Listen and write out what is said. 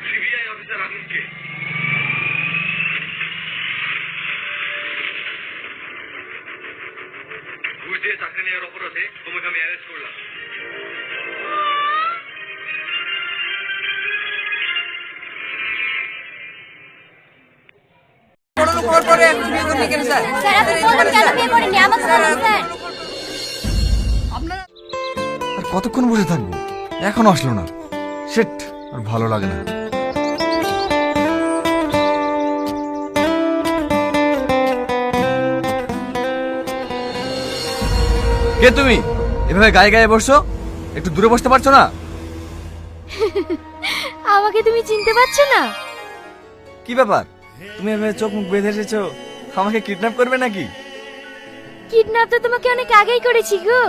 CBI officer আনিসকে ঘুষ দিয়ে চাকরি নেওয়ার অপরাধে তোমাকে আমি অ্যারেস্ট করলাম। আর কতক্ষণ বসে থাকবো? এখনো আসলো না। শিট, আর ভালো লাগে না। কে তুমি? এভাবে গায়ে গায়ে বসছো? একটু দূরে বসতে পারছো না? আমাকে তুমি চিনতে পারছো না? কি ব্যাপার, তুমি এভাবে চোখ মুখ বেঁধে এসেছো? আমাকে কিডন্যাপ করবে নাকি? কিডন্যাপ তো তোমাকে অনেক আগেই করেছি গো।